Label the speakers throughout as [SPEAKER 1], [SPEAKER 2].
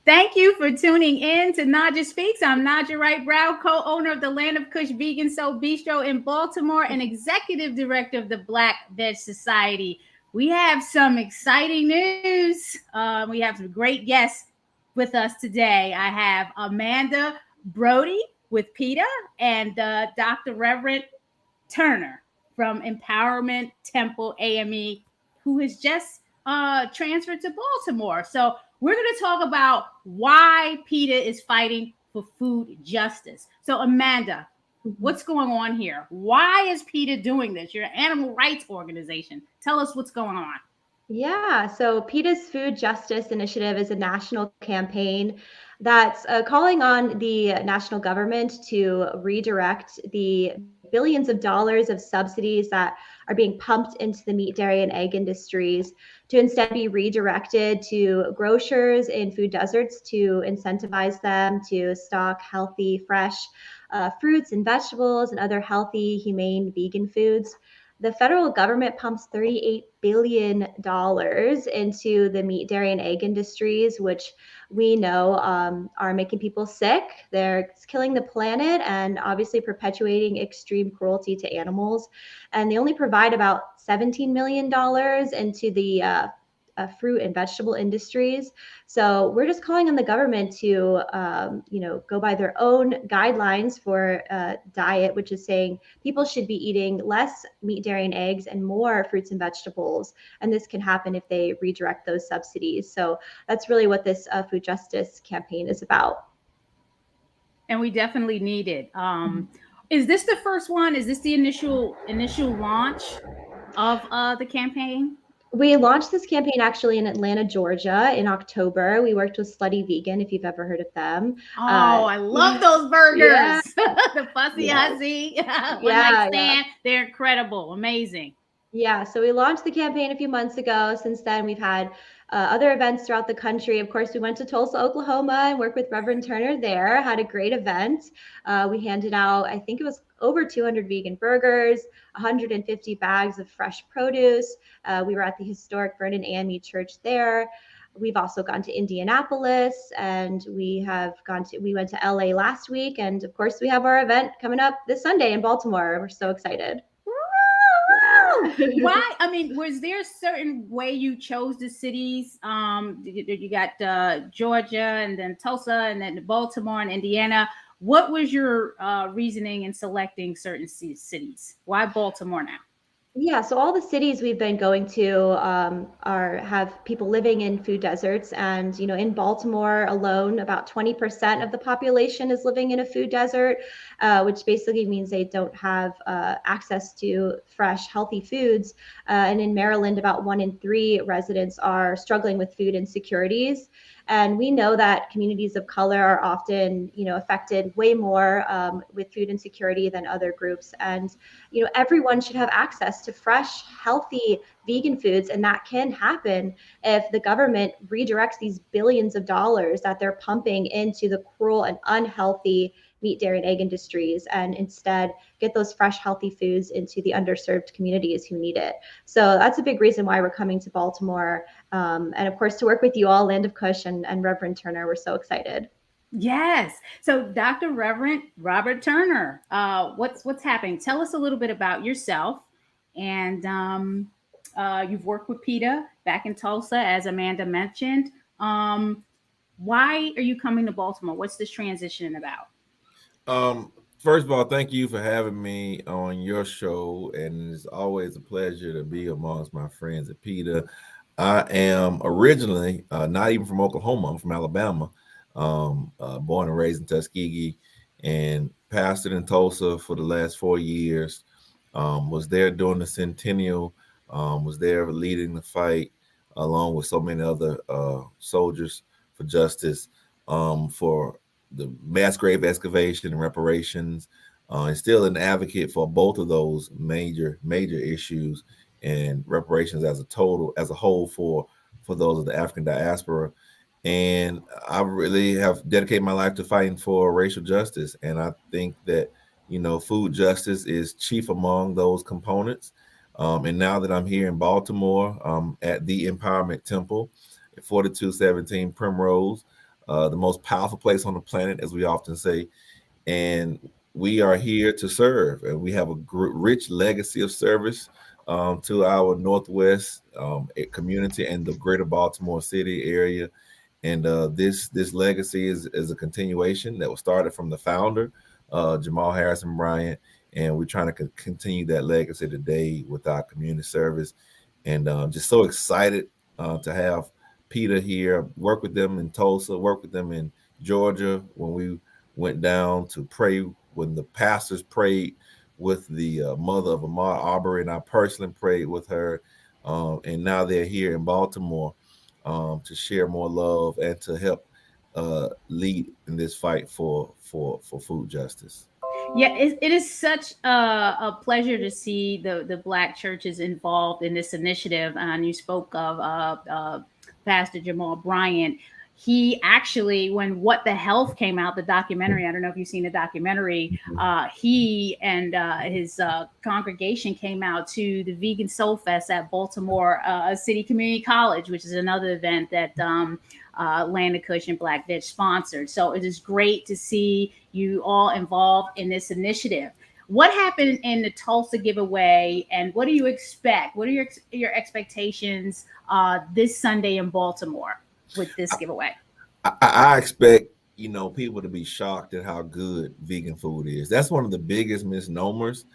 [SPEAKER 1] Thank you for tuning in to Naijha Speaks. I'm Naijha Wright-Brown, co-owner of the Land of Kush Vegan Soul Bistro in Baltimore and executive director of the Black Veg Society. We have some exciting news. We have some great guests with us today. I have Amanda Brody with Peta and Dr. Reverend Turner from Empowerment Temple AME, who has just transferred to Baltimore. So we're going to talk about why PETA is fighting for food justice. So Amanda, what's going on here? Why is PETA doing this? You're an animal rights organization. Tell us what's going on.
[SPEAKER 2] Yeah, so PETA's Food Justice Initiative is a national campaign that's calling on the national government to redirect the billions of dollars of subsidies that are being pumped into the meat, dairy, and egg industries to instead be redirected to grocers in food deserts to incentivize them to stock healthy, fresh fruits and vegetables and other healthy, humane, vegan foods. The federal government pumps $38 billion into the meat, dairy, and egg industries, which we know are making people sick. They're killing the planet and obviously perpetuating extreme cruelty to animals. And they only provide about $17 million into the fruit and vegetable industries. So we're just calling on the government to, go by their own guidelines for diet, which is saying people should be eating less meat, dairy, and eggs and more fruits and vegetables. And this can happen if they redirect those subsidies. So that's really what this food justice campaign is about.
[SPEAKER 1] And we definitely need it. Is this the first one? Is this the initial launch of the campaign?
[SPEAKER 2] We launched this campaign actually in Atlanta, Georgia in October. We worked with Slutty Vegan, if you've ever heard of them.
[SPEAKER 1] Oh, I love those burgers.
[SPEAKER 2] Yeah,
[SPEAKER 1] The Fussy
[SPEAKER 2] yes,
[SPEAKER 1] Hussy, One Night
[SPEAKER 2] yeah, yeah.
[SPEAKER 1] Stand. They're incredible, amazing.
[SPEAKER 2] Yeah, so we launched the campaign a few months ago. Since then, we've had other events throughout the country. Of course, we went to Tulsa, Oklahoma, and worked with Reverend Turner there. Had a great event. We handed out, I think it was over 200 vegan burgers, 150 bags of fresh produce. We were at the historic Vernon AME Church there. We've also gone to Indianapolis, and we went to LA last week, and of course, we have our event coming up this Sunday in Baltimore. We're so excited.
[SPEAKER 1] Why? I mean, was there a certain way you chose the cities? You got Georgia, and then Tulsa, and then Baltimore and Indiana. What was your reasoning in selecting certain cities? Why Baltimore now?
[SPEAKER 2] Yeah, so all the cities we've been going to have people living in food deserts, and in Baltimore alone, about 20% of the population is living in a food desert, which basically means they don't have access to fresh, healthy foods. And in Maryland, about 1 in 3 residents are struggling with food insecurities. And we know that communities of color are often, affected way more with food insecurity than other groups. And, everyone should have access to fresh, healthy vegan foods. And that can happen if the government redirects these billions of dollars that they're pumping into the cruel and unhealthy meat, dairy, and egg industries, and instead get those fresh, healthy foods into the underserved communities who need it. So that's a big reason why we're coming to Baltimore. And of course, to work with you all, Land of Kush and Reverend Turner. We're so excited.
[SPEAKER 1] Yes. So, Dr. Reverend Robert Turner, what's happening? Tell us a little bit about yourself, and you've worked with PETA back in Tulsa, as Amanda mentioned. Um, why are you coming to Baltimore? What's this transition about?
[SPEAKER 3] First of all, thank you for having me on your show, and it's always a pleasure to be amongst my friends at PETA. I am originally not even from Oklahoma. I'm from Alabama, born and raised in Tuskegee, and pastored in Tulsa for the last 4 years. Was there during the centennial, was there leading the fight along with so many other soldiers for justice, for the mass grave excavation and reparations, and still an advocate for both of those major issues and reparations as a whole for those of the African diaspora. And I really have dedicated my life to fighting for racial justice. And I think that, food justice is chief among those components. And now that I'm here in Baltimore at the Empowerment Temple at 4217 Primrose, the most powerful place on the planet, as we often say. And we are here to serve, and we have a rich legacy of service to our Northwest community and the greater Baltimore City area. And this legacy is a continuation that was started from the founder, Jamal Harrison Bryant, and we're trying to continue that legacy today with our community service. And just so excited to have Peta here, work with them in Tulsa, work with them in Georgia when we went down to pray, when the pastors prayed with the mother of Ahmaud Arbery, and I personally prayed with her. And now they're here in Baltimore to share more love and to help lead in this fight for food justice.
[SPEAKER 1] Yeah, it is such a pleasure to see the Black churches involved in this initiative. And you spoke of Pastor Jamal Bryant. He actually, when What the Health came out, the documentary, I don't know if you've seen the documentary, he and his congregation came out to the Vegan Soul Fest at Baltimore City Community College, which is another event that Land of Kush and Black Veg sponsored. So it is great to see you all involved in this initiative. What happened in the Tulsa giveaway, and what do you expect? What are your expectations this Sunday in Baltimore with this giveaway?
[SPEAKER 3] I expect people to be shocked at how good vegan food is. That's one of the biggest misnomers,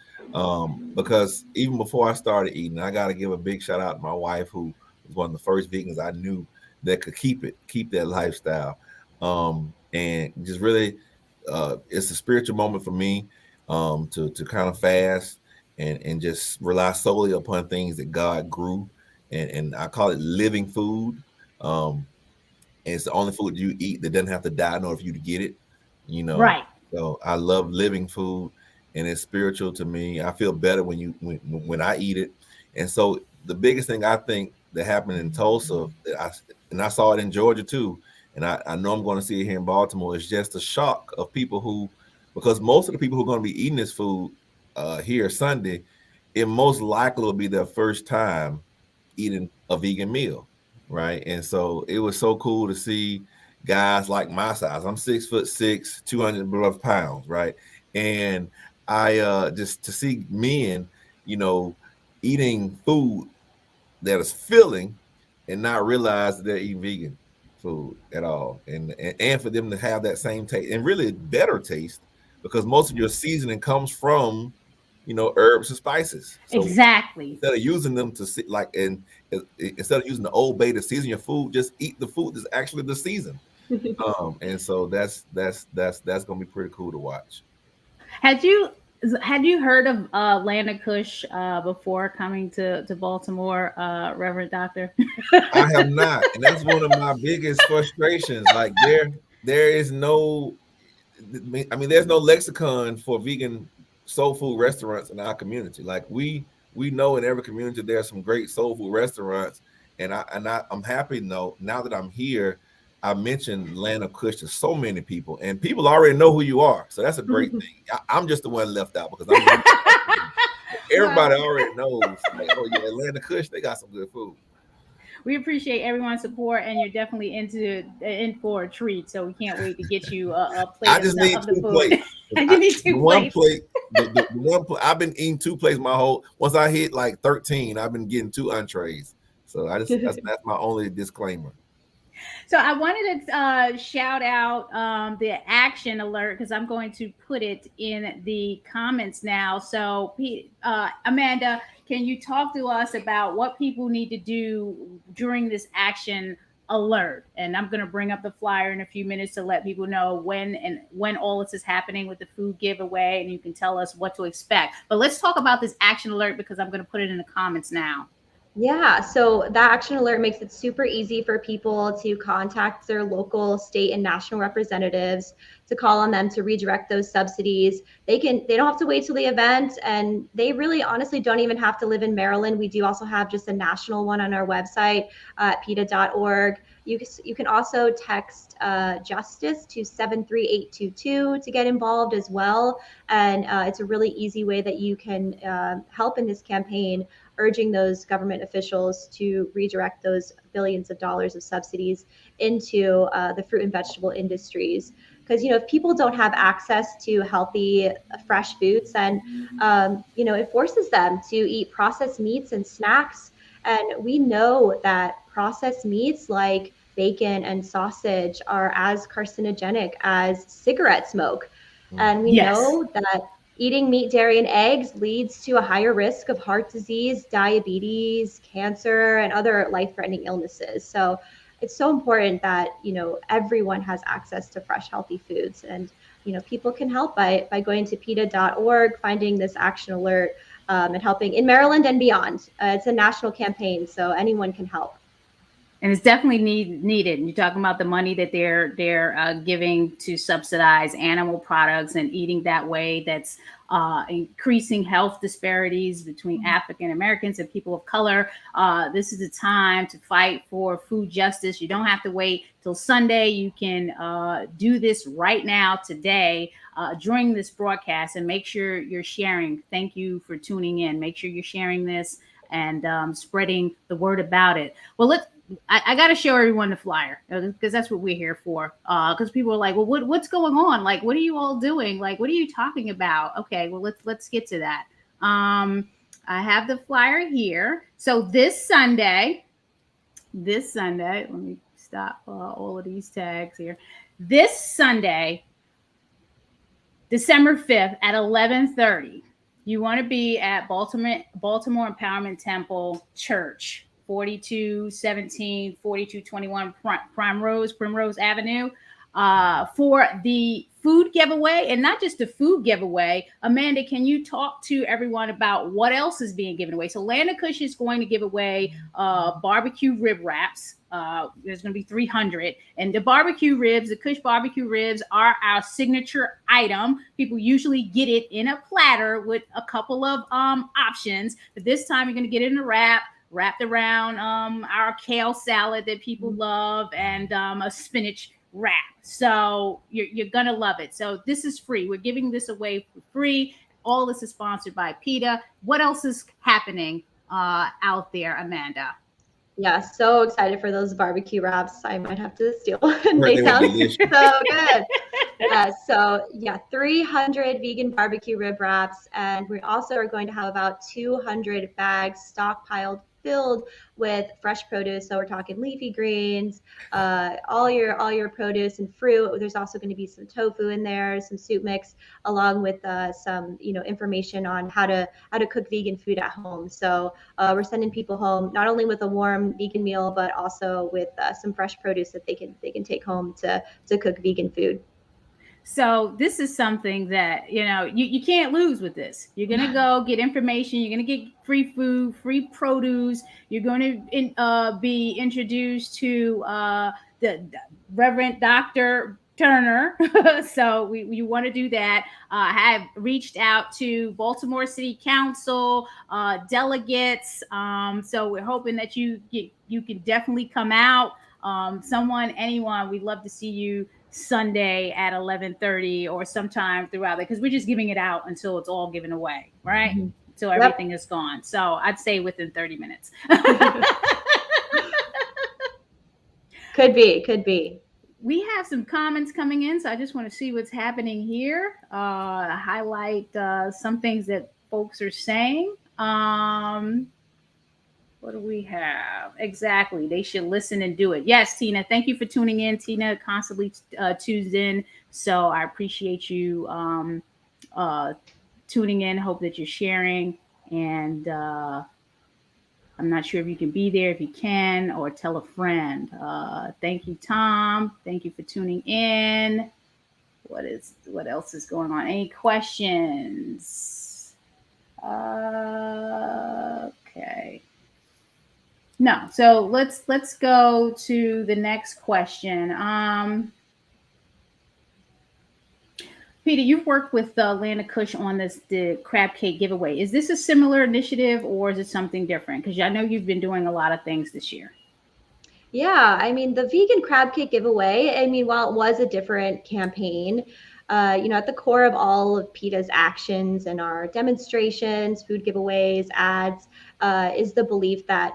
[SPEAKER 3] because even before I started eating, I got to give a big shout out to my wife, who was one of the first vegans I knew that could keep that lifestyle, and just really it's a spiritual moment for me, to kind of fast and just rely solely upon things that God grew, and I call it living food. And it's the only food you eat that doesn't have to die in order for you to get it,
[SPEAKER 1] Right.
[SPEAKER 3] So I love living food, and it's spiritual to me. I feel better when I eat it. And so the biggest thing I think that happened in Tulsa, and I saw it in Georgia too, and I know I'm going to see it here in Baltimore, is just a shock of people because most of the people who are going to be eating this food here Sunday, it most likely will be their first time eating a vegan meal, right? And so it was so cool to see guys like my size. I'm 6'6", 200 pounds, right? And I just to see men, eating food that is filling and not realize that they're eating vegan food at all, and for them to have that same taste and really better taste, because most of your seasoning comes from herbs and spices. So
[SPEAKER 1] Exactly.
[SPEAKER 3] instead of using them to see, instead of using the Old Bay to season your food, just eat the food that's actually the season. And so that's gonna be pretty cool to watch.
[SPEAKER 1] Had you heard of Land of Kush before coming to Baltimore, Reverend Doctor?
[SPEAKER 3] I have not, and that's one of my biggest frustrations. Like there is no, there's no lexicon for vegan soul food restaurants in our community. Like we know in every community there are some great soul food restaurants, and I'm happy now that I'm here. I mentioned Land of Kush to so many people, and people already know who you are, so that's a great thing. I'm just the one left out because everybody already knows. Like, oh yeah, Land of Kush, they got some good food.
[SPEAKER 1] We appreciate everyone's support, and you're definitely in for a treat. So we can't wait to get you a plate
[SPEAKER 3] I just need
[SPEAKER 1] of the
[SPEAKER 3] two
[SPEAKER 1] food.
[SPEAKER 3] plates.
[SPEAKER 1] You need two
[SPEAKER 3] one
[SPEAKER 1] plates.
[SPEAKER 3] plate. The one plate. I've been eating 2 plates once I hit like 13, I've been getting 2 entrees. So that's my only disclaimer.
[SPEAKER 1] So I wanted to shout out the action alert, because I'm going to put it in the comments now. So Amanda, can you talk to us about what people need to do during this action alert? And I'm going to bring up the flyer in a few minutes to let people know when all this is happening with the food giveaway, and you can tell us what to expect. But let's talk about this action alert, because I'm going to put it in the comments now.
[SPEAKER 2] Yeah, so that action alert makes it super easy for people to contact their local, state, and national representatives, to call on them to redirect those subsidies. They don't have to wait till the event, and they really honestly don't even have to live in Maryland. We do also have just a national one on our website at peta.org. You can also text justice to 73822 to get involved as well. And it's a really easy way that you can help in this campaign, urging those government officials to redirect those billions of dollars of subsidies into the fruit and vegetable industries. Because, if people don't have access to healthy, fresh foods, then, it forces them to eat processed meats and snacks. And we know that processed meats like bacon and sausage are as carcinogenic as cigarette smoke. And we know that eating meat, dairy, and eggs leads to a higher risk of heart disease, diabetes, cancer, and other life-threatening illnesses. So it's so important that, everyone has access to fresh, healthy foods. And, people can help by going to peta.org, finding this action alert, and helping in Maryland and beyond. It's a national campaign, so anyone can help.
[SPEAKER 1] And it's definitely needed. You're talking about the money that they're giving to subsidize animal products and eating that way. That's increasing health disparities between African Americans and people of color. This is the time to fight for food justice. You don't have to wait till Sunday. You can do this right now, today, during this broadcast, and make sure you're sharing. Thank you for tuning in. Make sure you're sharing this and spreading the word about it. Well, I got to show everyone the flyer, because that's what we're here for. Because people are like, well, what's going on? Like, what are you all doing? Like, what are you talking about? Okay, well, let's get to that. I have the flyer here. So this Sunday, let me stop all of these tags here. This Sunday, December 5th at 11:30, you want to be at Baltimore Empowerment Temple Church. 4217, 4221 Primrose Avenue, for the food giveaway. And not just the food giveaway. Amanda, can you talk to everyone about what else is being given away? So Land of Kush is going to give away barbecue rib wraps. There's going to be 300. And the barbecue ribs, the Kush barbecue ribs, are our signature item. People usually get it in a platter with a couple of options. But this time you're going to get it in a wrapped around our kale salad that people love, and a spinach wrap. So you're gonna love it. So this is free. We're giving this away for free. All this is sponsored by PETA. What else is happening out there, Amanda?
[SPEAKER 2] Yeah, so excited for those barbecue wraps. I might have to steal. They sound so good. So 300 vegan barbecue rib wraps, and we also are going to have about 200 bags stockpiled, filled with fresh produce. So we're talking leafy greens, all your produce and fruit. There's also going to be some tofu in there, some soup mix, along with some information on how to cook vegan food at home. So we're sending people home not only with a warm vegan meal, but also with some fresh produce that they can take home to cook vegan food.
[SPEAKER 1] So this is something that, you can't lose with this. You're going to go get information. You're going to get free food, free produce. You're going to be introduced to the Reverend Dr. Turner. So you want to do that. I have reached out to Baltimore City Council delegates. So we're hoping that you can definitely come out. Anyone, we'd love to see you Sunday at 11:30 or sometime throughout it, because we're just giving it out until it's all given away, right? Mm-hmm. Until everything is gone. So I'd say within 30 minutes.
[SPEAKER 2] Could be.
[SPEAKER 1] We have some comments coming in, so I just want to see what's happening here. Highlight some things that folks are saying. What do we have? Exactly. They should listen and do it. Yes, Tina. Thank you for tuning in. Tina constantly tunes in. So I appreciate you tuning in. Hope that you're sharing. And I'm not sure if you can be there. If you can, or tell a friend. Thank you, Tom. Thank you for tuning in. What else is going on? Any questions? Okay. No. So let's go to the next question. Peta, you've worked with Land of Kush on the crab cake giveaway. Is this a similar initiative, or is it something different? Because I know you've been doing a lot of things this year.
[SPEAKER 2] Yeah, I mean, the vegan crab cake giveaway, while it was a different campaign, at the core of all of PETA's actions and our demonstrations, food giveaways, ads, is the belief that,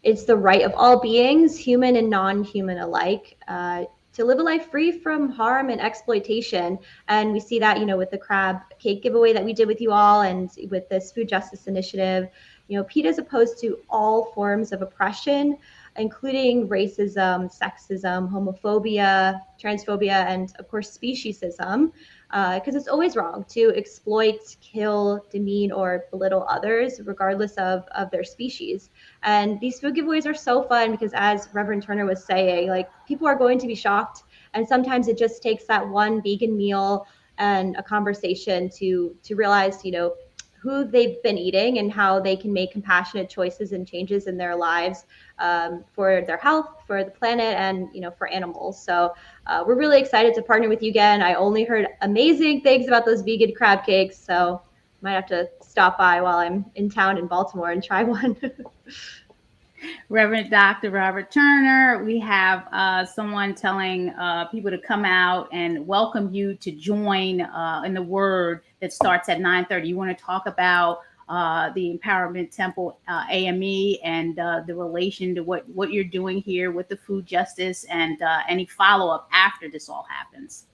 [SPEAKER 2] It's the right of all beings, human and non-human alike, to live a life free from harm and exploitation. And we see that, with the crab cake giveaway that we did with you all, and with this food justice initiative. PETA is opposed to all forms of oppression, including racism, sexism, homophobia, transphobia, and of course, speciesism, because it's always wrong to exploit, kill, demean, or belittle others, regardless of their species. And these food giveaways are so fun because, as Reverend Turner was saying, like, people are going to be shocked. And sometimes it just takes that one vegan meal and a conversation to realize, who they've been eating and how they can make compassionate choices and changes in their lives, for their health, for the planet, and for animals. So we're really excited to partner with you again. I only heard amazing things about those vegan crab cakes, so might have to stop by while I'm in town in Baltimore and try one.
[SPEAKER 1] Reverend Dr. Robert Turner, we have someone telling people to come out and welcome you to join in the word that starts at 9:30. You want to talk about the Empowerment Temple AME and the relation to what you're doing here with the food justice, and any follow-up after this all happens.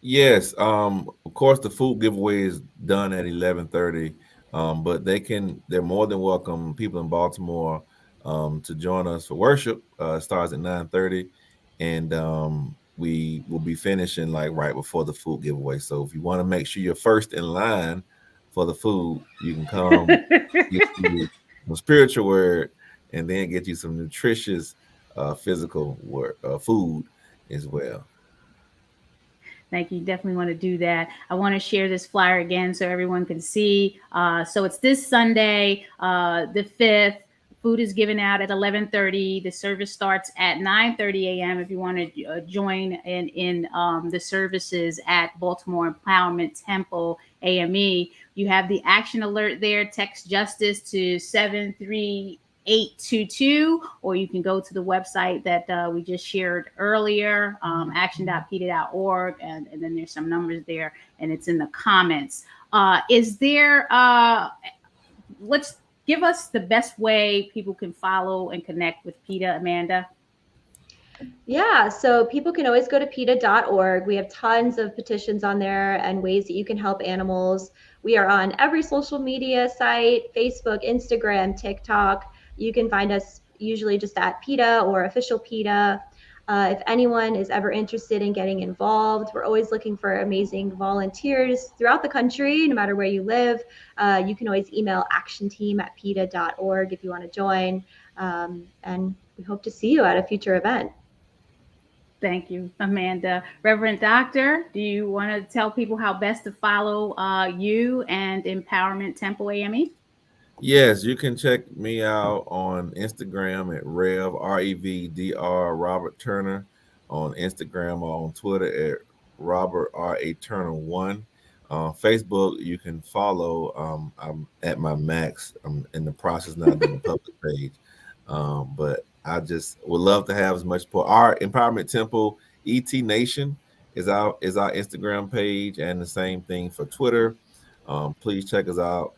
[SPEAKER 3] Yes, of course the food giveaway is done at 11:30, but they're more than welcome, people in Baltimore, to join us for worship. It starts at 9:30, and we will be finishing like right before the food giveaway. So if you want to make sure you're first in line for the food, you can come get you some spiritual word, and then get you some nutritious physical food as well.
[SPEAKER 1] Thank you. Definitely want to do that. I want to share this flyer again so everyone can see. So it's this Sunday, the 5th. Food is given out at 11:30. The service starts at 9:30 a.m. If you want to join in the services at Baltimore Empowerment Temple AME, you have the action alert there. Text justice to 73822, or you can go to the website that we just shared earlier, action.peta.org, and then there's some numbers there, and it's in the comments. Let's give us the best way people can follow and connect with PETA, Amanda.
[SPEAKER 2] Yeah, so people can always go to PETA.org. We have tons of petitions on there and ways that you can help animals. We are on every social media site: Facebook, Instagram, TikTok. You can find us usually just at PETA or official PETA. If anyone is ever interested in getting involved, we're always looking for amazing volunteers throughout the country, no matter where you live. You can always email actionteam@peta.org if you want to join. And we hope to see you at a future event.
[SPEAKER 1] Thank you, Amanda. Reverend Doctor, do you want to tell people how best to follow you and Empowerment Temple AME?
[SPEAKER 3] Yes, you can check me out on Instagram at Revdr Robert Turner on Instagram, or on Twitter at Robert R.A. Turner 1. Facebook, you can follow. I'm at my max. I'm in the process now doing a public page. But I just would love to have as much support. Our Empowerment Temple ET Nation is our Instagram page, and the same thing for Twitter. Please check us out.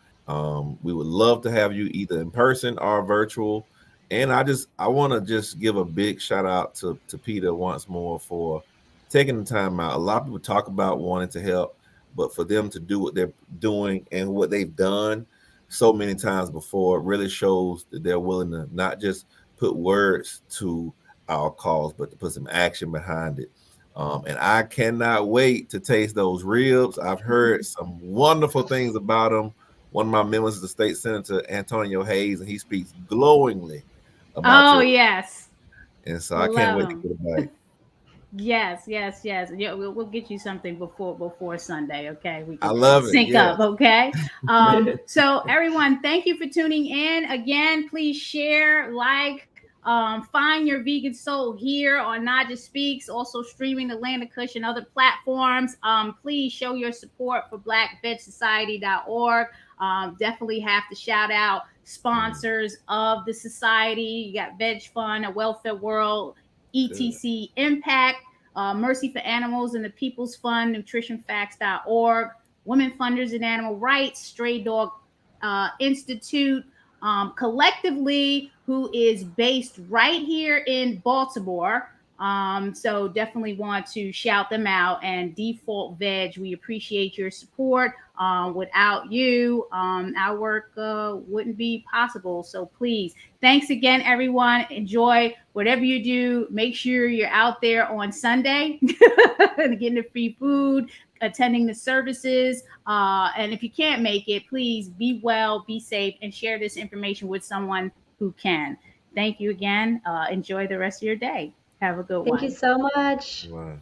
[SPEAKER 3] We would love to have you either in person or virtual. And I want to just give a big shout out to PETA once more for taking the time out. A lot of people talk about wanting to help, but for them to do what they're doing and what they've done so many times before really shows that they're willing to not just put words to our cause, but to put some action behind it. And I cannot wait to taste those ribs. I've heard some wonderful things about them. One of my members is the state senator, Antonio Hayes, and he speaks glowingly about
[SPEAKER 1] Yes.
[SPEAKER 3] And so I can't wait to get a bite.
[SPEAKER 1] Yes. Yeah, we'll get you something before Sunday. Okay, we can
[SPEAKER 3] I love it.
[SPEAKER 1] sync
[SPEAKER 3] Yes.
[SPEAKER 1] up. Okay. So everyone, thank you for tuning in. Again, please share, like, find your vegan soul here on Naijha Speaks, also streaming the Land of Kush and other platforms. Please show your support for BlackVegSociety.org. Definitely have to shout out sponsors of the society. You got Veg Fund, A Welfare World, ETC Impact, Mercy for Animals and the People's Fund, nutritionfacts.org, Women Funders in Animal Rights, Stray Dog Institute, collectively, who is based right here in Baltimore. So definitely want to shout them out. And Default Veg, we appreciate your support. Without you, our work wouldn't be possible. So please, thanks again, everyone. Enjoy whatever you do. Make sure you're out there on Sunday and getting the free food, attending the services. And if you can't make it, please be well, be safe, and share this information with someone who can. Thank you again. Enjoy the rest of your day. Have a good one.
[SPEAKER 2] Thank you so much.
[SPEAKER 3] Wow.